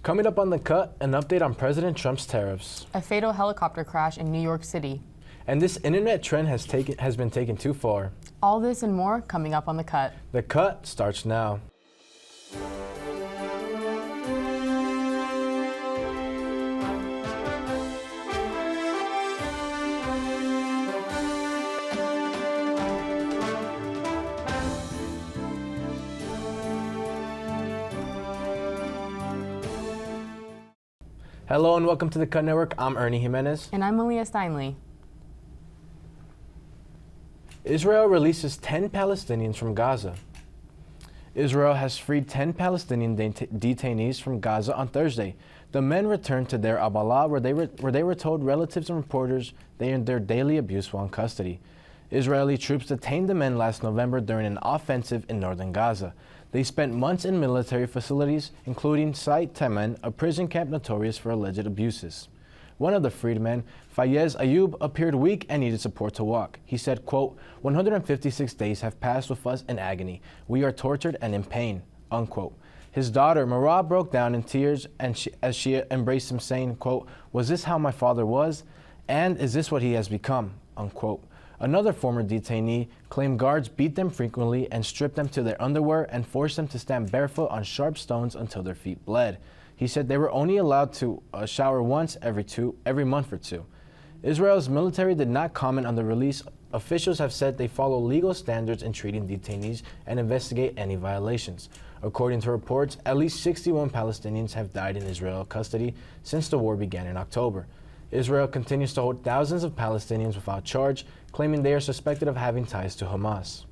Coming up on The Cut, an update on President Trump's tariffs. A fatal helicopter crash in New York City. And this internet trend has been taken too far. All this and more coming up on The Cut. The Cut starts now. Hello and welcome to The Cut Network. I'm Ernie Jimenez. And I'm Malia Steinley. Israel releases 10 Palestinians from Gaza. Israel has freed 10 Palestinian detainees from Gaza on Thursday. The men returned to Deir al-Balah where they were told relatives and reporters they endured daily abuse while in custody. Israeli troops detained the men last November during an offensive in northern Gaza. They spent months in military facilities, including Sait Taman, a prison camp notorious for alleged abuses. One of the freed men, Fayez Ayub, appeared weak and needed support to walk. He said, quote, 156 days have passed with us in agony. We are tortured and in pain, unquote. His daughter, Marah, broke down in tears as she embraced him, saying, quote, was this how my father was? And is this what he has become, unquote. Another former detainee claimed guards beat them frequently and stripped them to their underwear and forced them to stand barefoot on sharp stones until their feet bled. He said they were only allowed to shower once every month or two. Israel's military did not comment on the release. Officials have said they follow legal standards in treating detainees and investigate any violations. According to reports, at least 61 Palestinians have died in Israel custody since the war began in October. Israel continues to hold thousands of Palestinians without charge, claiming they are suspected of having ties to Hamas.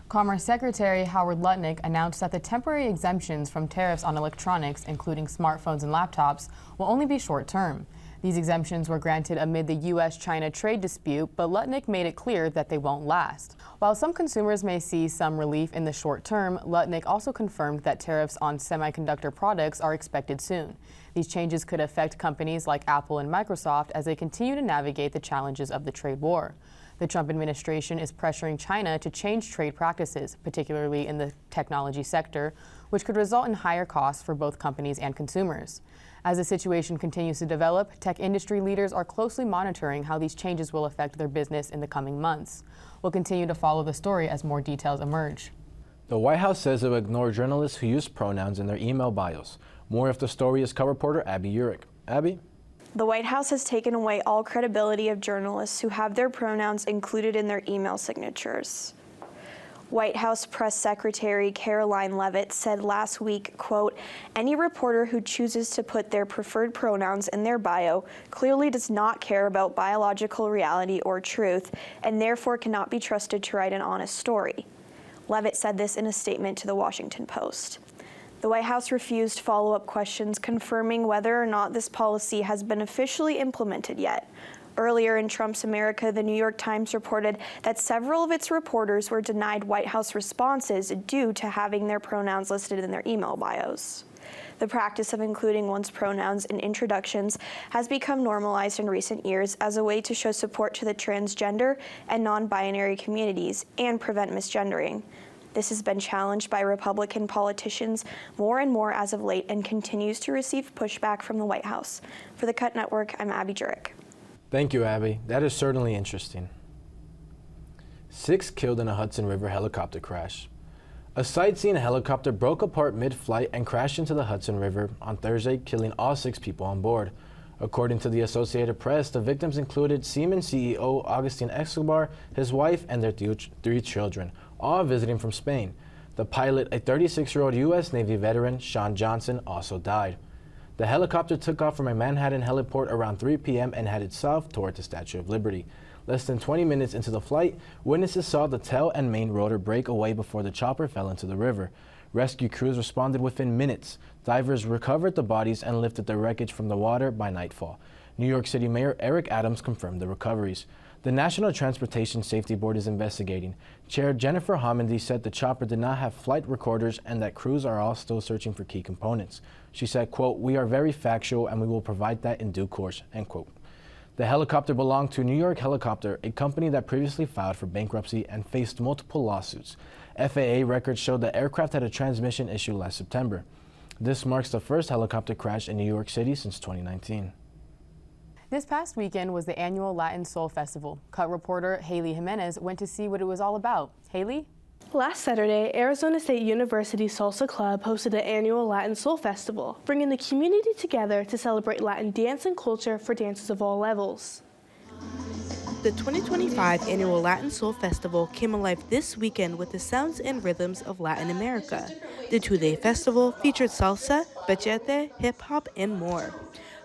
Commerce Secretary Howard Lutnick announced that the temporary exemptions from tariffs on electronics, including smartphones and laptops, will only be short-term. These exemptions were granted amid the U.S.-China trade dispute, but Lutnick made it clear that they won't last. While some consumers may see some relief in the short term, Lutnick also confirmed that tariffs on semiconductor products are expected soon. These changes could affect companies like Apple and Microsoft as they continue to navigate the challenges of the trade war. The Trump administration is pressuring China to change trade practices, particularly in the technology sector, which could result in higher costs for both companies and consumers. As the situation continues to develop, tech industry leaders are closely monitoring how these changes will affect their business in the coming months. We'll continue to follow the story as more details emerge. The White House says it will ignore journalists who use pronouns in their email bios. More of the story is Cut reporter Abby Urich. Abby? The White House has taken away all credibility of journalists who have their pronouns included in their email signatures. White House Press Secretary Caroline Leavitt said last week, quote, any reporter who chooses to put their preferred pronouns in their bio clearly does not care about biological reality or truth and therefore cannot be trusted to write an honest story. Leavitt said this in a statement to the Washington Post. The White House refused follow-up questions confirming whether or not this policy has been officially implemented yet. Earlier in Trump's America, the New York Times reported that several of its reporters were denied White House responses due to having their pronouns listed in their email bios. The practice of including one's pronouns in introductions has become normalized in recent years as a way to show support to the transgender and non-binary communities and prevent misgendering. This has been challenged by Republican politicians more and more as of late and continues to receive pushback from the White House. For the Cut Network, I'm Abby Jurek. Thank you, Abby. That is certainly interesting. 6 killed in a Hudson River helicopter crash. A sightseeing helicopter broke apart mid-flight and crashed into the Hudson River on Thursday, killing all 6 people on board. According to the Associated Press, the victims included Siemens CEO Agustin Escobar, his wife, and their 3 children, all visiting from Spain. The pilot, a 36-year-old U.S. Navy veteran, Sean Johnson, also died. The helicopter took off from a Manhattan heliport around 3 p.m. and headed south toward the Statue of Liberty. Less than 20 minutes into the flight, witnesses saw the tail and main rotor break away before the chopper fell into the river. Rescue crews responded within minutes. Divers recovered the bodies and lifted the wreckage from the water by nightfall. New York City Mayor Eric Adams confirmed the recoveries. The National Transportation Safety Board is investigating. Chair Jennifer Homendy said the chopper did not have flight recorders and that crews are all still searching for key components. She said, quote, we are very factual and we will provide that in due course, end quote. The helicopter belonged to New York Helicopter, a company that previously filed for bankruptcy and faced multiple lawsuits. FAA records showed the aircraft had a transmission issue last September. This marks the first helicopter crash in New York City since 2019. This past weekend was the annual Latin Soul Festival. Cut reporter Haley Jimenez went to see what it was all about. Haley? Last Saturday, Arizona State University Salsa Club hosted the annual Latin Soul Festival, bringing the community together to celebrate Latin dance and culture for dancers of all levels. The 2025 annual Latin Soul Festival came alive this weekend with the sounds and rhythms of Latin America. The two-day festival featured salsa, bachata, hip-hop, and more.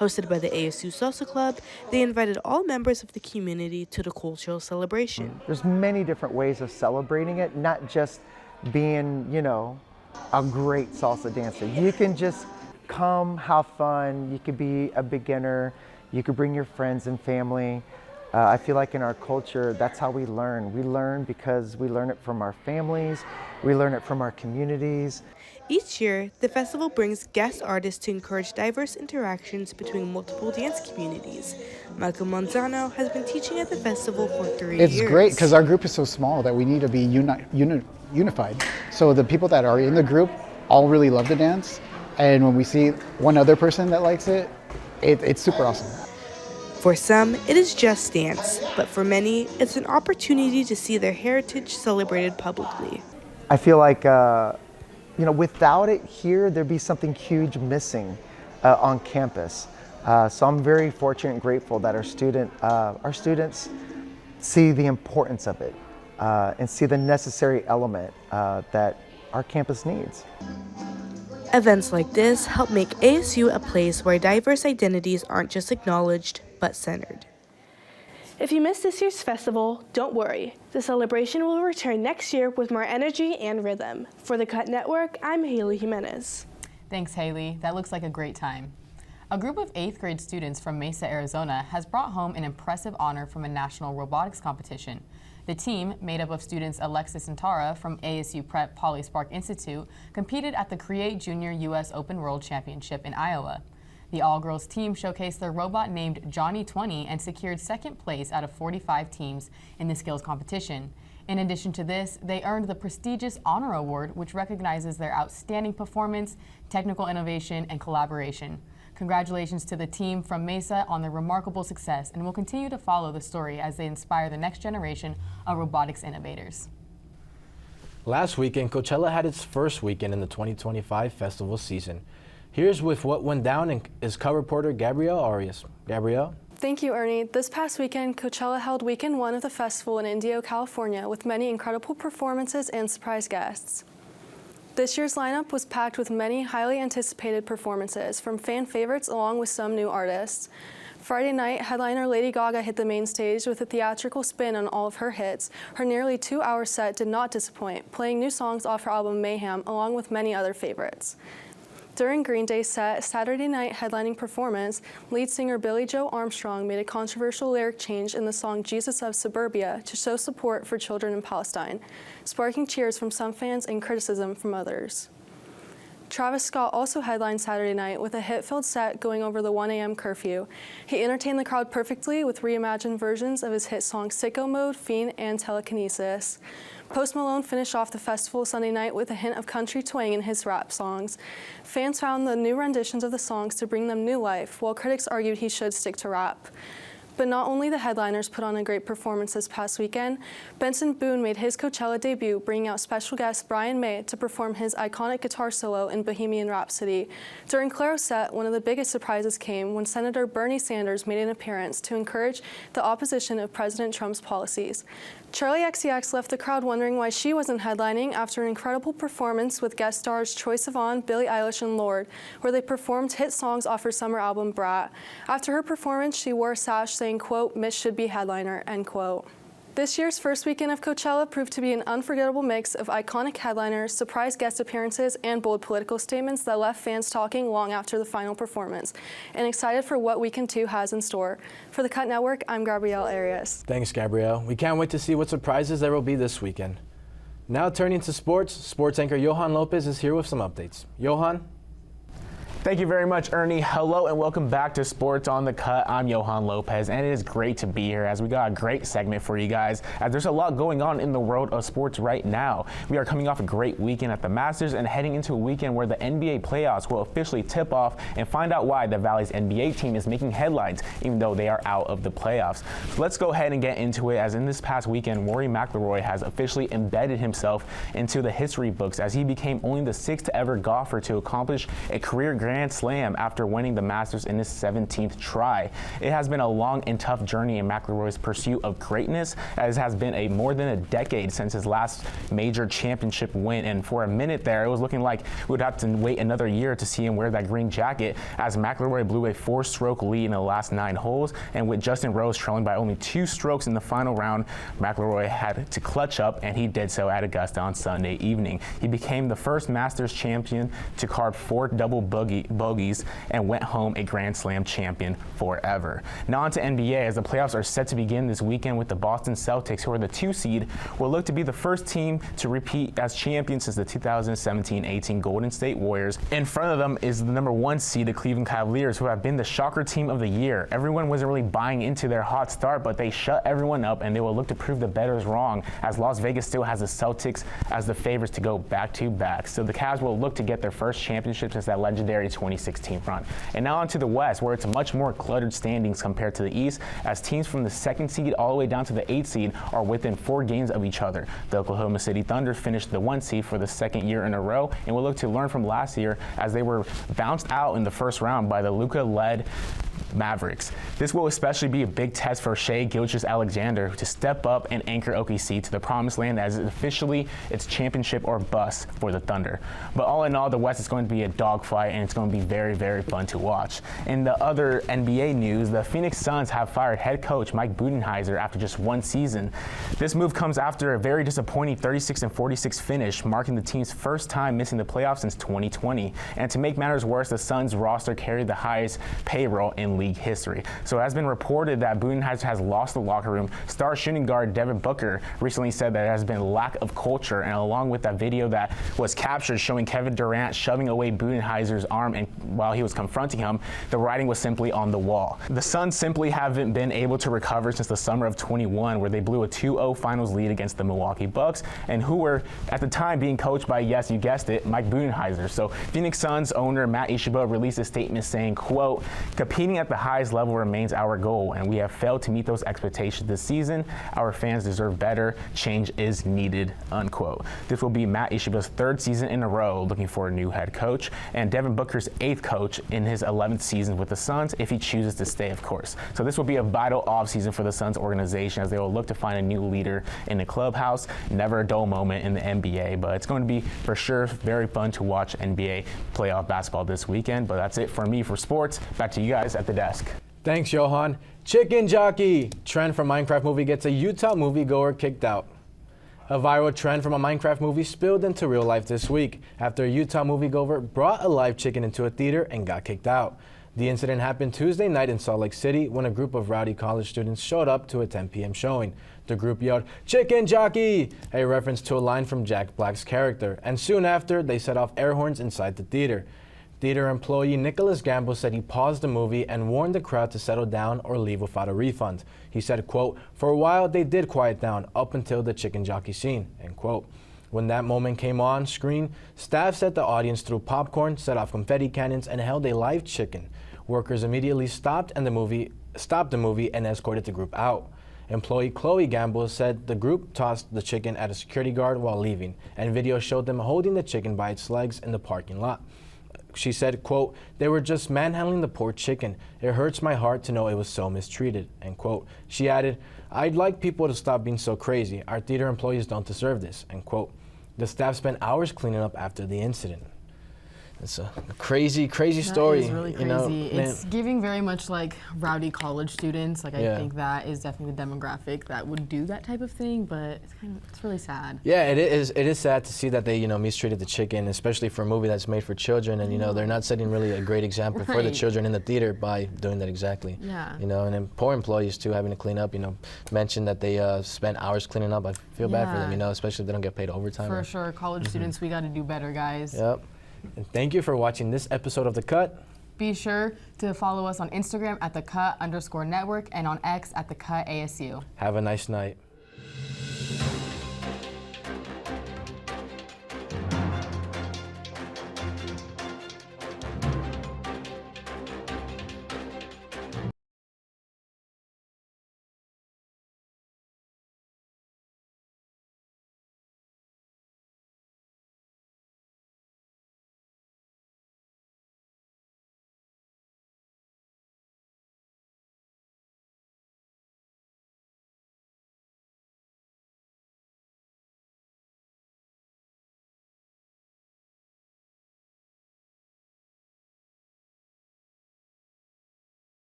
Hosted by the ASU Salsa Club, they invited all members of the community to the cultural celebration. There's many different ways of celebrating it, not just being, a great salsa dancer. You can just come, have fun. You could be a beginner. You could bring your friends and family. I feel like in our culture, that's how we learn. We learn because we learn it from our families. We learn it from our communities. Each year, the festival brings guest artists to encourage diverse interactions between multiple dance communities. Malcolm Manzano has been teaching at the festival for 3 years. It's great because our group is so small that we need to be unified. So the people that are in the group all really love to dance. And when we see one other person that likes it, it's super awesome. For some, it is just dance, but for many, it's an opportunity to see their heritage celebrated publicly. I feel like, without it here, there'd be something huge missing on campus. So I'm very fortunate and grateful that our students see the importance of it and see the necessary element that our campus needs. Events like this help make ASU a place where diverse identities aren't just acknowledged, but centered. If you missed this year's festival, don't worry. The celebration will return next year with more energy and rhythm. For the Cut Network, I'm Haley Jimenez. Thanks, Haley. That looks like a great time. A group of 8th grade students from Mesa, Arizona has brought home an impressive honor from a national robotics competition. The team, made up of students Alexis and Tara from ASU Prep Poly Spark Institute, competed at the Create Junior U.S. Open World Championship in Iowa. The all-girls team showcased their robot named Johnny 20 and secured second place out of 45 teams in the skills competition. In addition to this, they earned the prestigious Honor Award, which recognizes their outstanding performance, technical innovation, and collaboration. Congratulations to the team from Mesa on their remarkable success, and we'll continue to follow the story as they inspire the next generation of robotics innovators. Last weekend, Coachella had its first weekend in the 2025 festival season. Here's with what went down and is Cut reporter Gabrielle Arias. Gabrielle? Thank you, Ernie. This past weekend, Coachella held weekend one of the festival in Indio, California, with many incredible performances and surprise guests. This year's lineup was packed with many highly anticipated performances from fan favorites along with some new artists. Friday night, headliner Lady Gaga hit the main stage with a theatrical spin on all of her hits. Her nearly 2-hour set did not disappoint, playing new songs off her album Mayhem along with many other favorites. During Green Day's Saturday night headlining performance, lead singer Billie Joe Armstrong made a controversial lyric change in the song Jesus of Suburbia to show support for children in Palestine, sparking cheers from some fans and criticism from others. Travis Scott also headlined Saturday night with a hit-filled set going over the 1 a.m. curfew. He entertained the crowd perfectly with reimagined versions of his hit songs Sicko Mode, Fiend, and Telekinesis. Post Malone finished off the festival Sunday night with a hint of country twang in his rap songs. Fans found the new renditions of the songs to bring them new life, while critics argued he should stick to rap. But not only the headliners put on a great performance this past weekend, Benson Boone made his Coachella debut, bringing out special guest Brian May to perform his iconic guitar solo in Bohemian Rhapsody. During Claro's set, one of the biggest surprises came when Senator Bernie Sanders made an appearance to encourage the opposition of President Trump's policies. Charli XCX left the crowd wondering why she wasn't headlining after an incredible performance with guest stars Troye Sivan, Billie Eilish, and Lorde, where they performed hit songs off her summer album Brat. After her performance, she wore a sash saying, quote, "Miss should be headliner," end quote. This year's first weekend of Coachella proved to be an unforgettable mix of iconic headliners, surprise guest appearances, and bold political statements that left fans talking long after the final performance, and excited for what Weekend 2 has in store. For the Cut Network, I'm Gabrielle Arias. Thanks, Gabrielle. We can't wait to see what surprises there will be this weekend. Now turning to sports, sports anchor Johan Lopez is here with some updates. Johan? Thank you very much, Ernie. Hello and welcome back to Sports on the Cut. I'm Johan Lopez, and it is great to be here as we got a great segment for you guys, as there's a lot going on in the world of sports right now. We are coming off a great weekend at the Masters and heading into a weekend where the NBA playoffs will officially tip off and find out why the Valley's NBA team is making headlines, even though they are out of the playoffs. So let's go ahead and get into it, as in this past weekend, Rory McIlroy has officially embedded himself into the history books, as he became only the 6th ever golfer to accomplish a career Grand Slam after winning the Masters in his 17th try. It has been a long and tough journey in McIlroy's pursuit of greatness, as it has been more than a decade since his last major championship win, and for a minute there it was looking like we would have to wait another year to see him wear that green jacket, as McIlroy blew a 4-stroke lead in the last 9 holes, and with Justin Rose trailing by only 2 strokes in the final round, McIlroy had to clutch up, and he did so at Augusta on Sunday evening. He became the first Masters champion to card 4 double bogeys and went home a Grand Slam champion forever. Now on to NBA, as the playoffs are set to begin this weekend, with the Boston Celtics, who are the 2 seed, will look to be the first team to repeat as champions since the 2017-18 Golden State Warriors. In front of them is the number 1 seed, the Cleveland Cavaliers, who have been the shocker team of the year. Everyone wasn't really buying into their hot start, but they shut everyone up, and they will look to prove the bettors wrong, as Las Vegas still has the Celtics as the favorites to go back-to-back. So the Cavs will look to get their first championship since that legendary 2016 run. And now onto the West, where it's much more cluttered standings compared to the East, as teams from the 2nd seed all the way down to the 8th seed are within 4 games of each other. The Oklahoma City Thunder finished the 1 seed for the 2nd year in a row, and will look to learn from last year, as they were bounced out in the first round by the Luka-led Mavericks. This will especially be a big test for Shai Gilgeous-Alexander to step up and anchor OKC to the promised land, as officially it's championship or bust for the Thunder. But all in all, the West is going to be a dogfight, and it's going to be very, very fun to watch. In the other NBA news, the Phoenix Suns have fired head coach Mike Budenholzer after just 1 season. This move comes after a very disappointing 36-46 finish, marking the team's first time missing the playoffs since 2020. And to make matters worse, the Suns roster carried the highest payroll in league history. So it has been reported that Budenholzer has lost the locker room. Star shooting guard Devin Booker recently said that there has been lack of culture, and along with that video that was captured showing Kevin Durant shoving away Budenholzer's arm and while he was confronting him, the writing was simply on the wall. The Suns simply haven't been able to recover since the summer of 21, where they blew a 2-0 finals lead against the Milwaukee Bucks, and who were at the time being coached by, yes, you guessed it, Mike Budenholzer. So Phoenix Suns owner Matt Ishbia released a statement saying, quote, "Competing at the highest level remains our goal, and we have failed to meet those expectations this season. Our fans deserve better. Change is needed," unquote. This will be Matt Ishbia's 3rd season in a row looking for a new head coach, and Devin Booker's 8th coach in his 11th season with the Suns, if he chooses to stay, of course. So this will be a vital offseason for the Suns organization, as they will look to find a new leader in the clubhouse. Never a dull moment in the NBA, but it's going to be for sure very fun to watch NBA playoff basketball this weekend. But that's it for me for sports. Back to you guys at the desk. Thanks, Johan. Chicken jockey trend from Minecraft movie gets a Utah moviegoer kicked out. A viral trend from a Minecraft movie spilled into real life this week after a Utah moviegoer brought a live chicken into a theater and got kicked out. The incident happened Tuesday night in Salt Lake City when a group of rowdy college students showed up to a 10 p.m. showing. The group yelled, "Chicken jockey!" a reference to a line from Jack Black's character, and soon after they set off air horns inside the theater. Theater employee Nicholas Gamble said he paused the movie and warned the crowd to settle down or leave without a refund. He said, quote, "For a while they did quiet down up until the chicken jockey scene," end quote. When that moment came on screen, staff said the audience threw popcorn, set off confetti cannons, and held a live chicken. Workers immediately stopped the movie and escorted the group out. Employee Chloe Gamble said the group tossed the chicken at a security guard while leaving, and video showed them holding the chicken by its legs in the parking lot. She said, quote, "They were just manhandling the poor chicken. It hurts my heart to know it was so mistreated," end quote. She added, "I'd like people to stop being so crazy. Our theater employees don't deserve this," end quote. The staff spent hours cleaning up after the incident. It's a crazy, crazy story. That is really crazy. It's giving very much like rowdy college students. Like I think that is definitely the demographic that would do that type of thing, but it's really sad. Yeah, it is sad to see that they, mistreated the chicken, especially for a movie that's made for children, and they're not setting really a great example for the children in the theater by doing that exactly. Yeah. And then poor employees too, having to clean up, mentioned that they spent hours cleaning up. I feel bad for them, especially if they don't get paid overtime. For sure, college students, we got to do better, guys. Yep. And thank you for watching this episode of The Cut. Be sure to follow us on Instagram at @thecut_network and on X at @thecut ASU. Have a nice night.